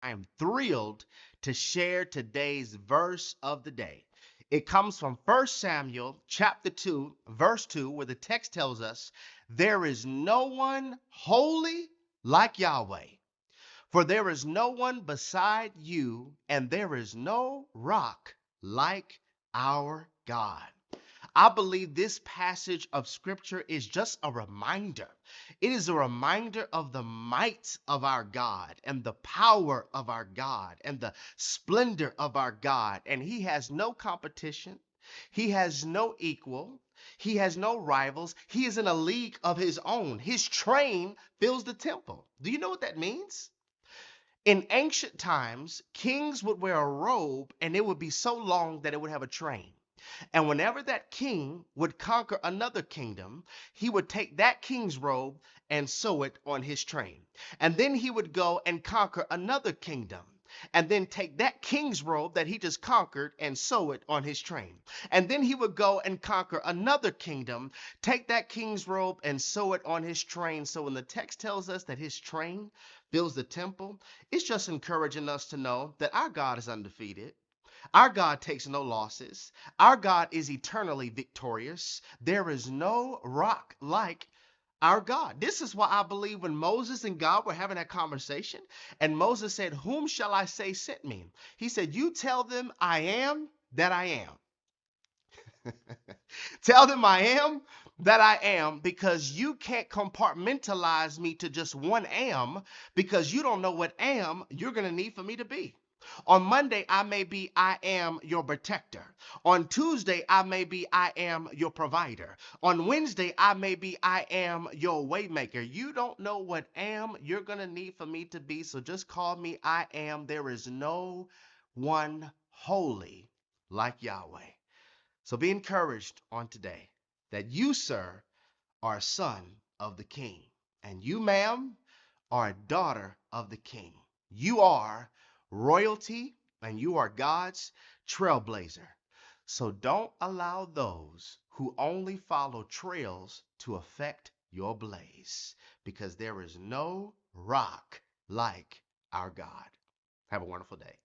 I am thrilled to share today's verse of the day. It comes from 1 Samuel chapter 2, verse 2, where the text tells us, "There is no one holy like Yahweh, for there is no one beside you, and there is no rock like our God." I believe this passage of scripture is just a reminder. It is a reminder of the might of our God and the power of our God and the splendor of our God. And he has no competition. He has no equal. He has no rivals. He is in a league of his own. His train fills the temple. Do you know what that means? In ancient times, kings would wear a robe and it would be so long that it would have a train. And whenever that king would conquer another kingdom, he would take that king's robe and sew it on his train. And then he would go and conquer another kingdom. And then take that king's robe that he just conquered and sew it on his train. And then he would go and conquer another kingdom, take that king's robe and sew it on his train. So when the text tells us that his train fills the temple, it's just encouraging us to know that our God is undefeated. Our God takes no losses. Our God is eternally victorious. There is no rock like our God. This is why I believe when Moses and God were having that conversation, and Moses said, "Whom shall I say sent me?" He said, "You tell them I am that I am." Tell them I am that I am, because you can't compartmentalize me to just one am, because you don't know what am you're going to need for me to be. On Monday, I may be I am your protector. On Tuesday, I may be I am your provider. On Wednesday, I may be I am your waymaker. You don't know what am you're going to need for me to be, so just call me I am. There is no one holy like Yahweh. So be encouraged on today that you, sir, are a son of the king, and you, ma'am, are a daughter of the king. You are royalty, and you are God's trailblazer. So don't allow those who only follow trails to affect your blaze, because there is no rock like our God. Have a wonderful day.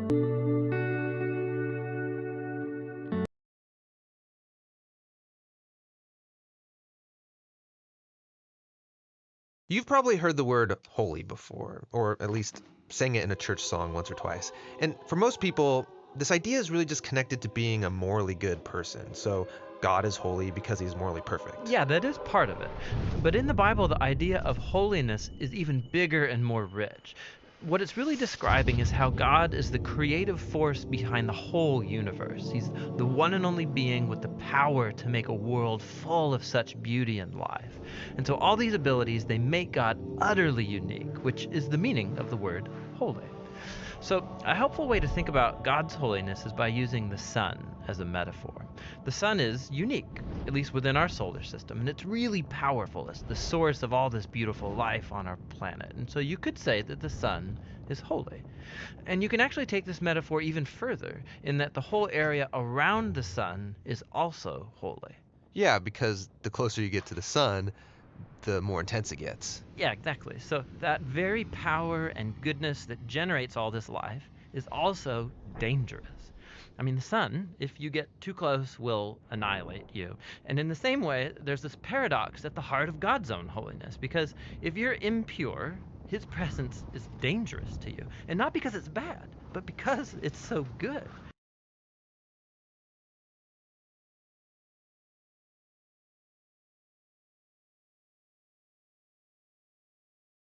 You've probably heard the word holy before, or at least sang it in a church song once or twice. And for most people, this idea is really just connected to being a morally good person. So God is holy because he's morally perfect. Yeah, that is part of it. But in the Bible, the idea of holiness is even bigger and more rich. What it's really describing is how God is the creative force behind the whole universe. He's the one and only being with the power to make a world full of such beauty and life. And so all these abilities, they make God utterly unique, which is the meaning of the word holy. So, a helpful way to think about God's holiness is by using the sun as a metaphor. The sun is unique, at least within our solar system, and it's really powerful. It's the source of all this beautiful life on our planet. And so you could say that the sun is holy. And you can actually take this metaphor even further, in that the whole area around the sun is also holy. Yeah, because the closer you get to the sun, the more intense it gets. Yeah, exactly. So that very power and goodness that generates all this life is also dangerous. I mean, the sun, if you get too close, will annihilate you. And in the same way, there's this paradox at the heart of God's own holiness, because if you're impure, his presence is dangerous to you. And not because it's bad, but because it's so good.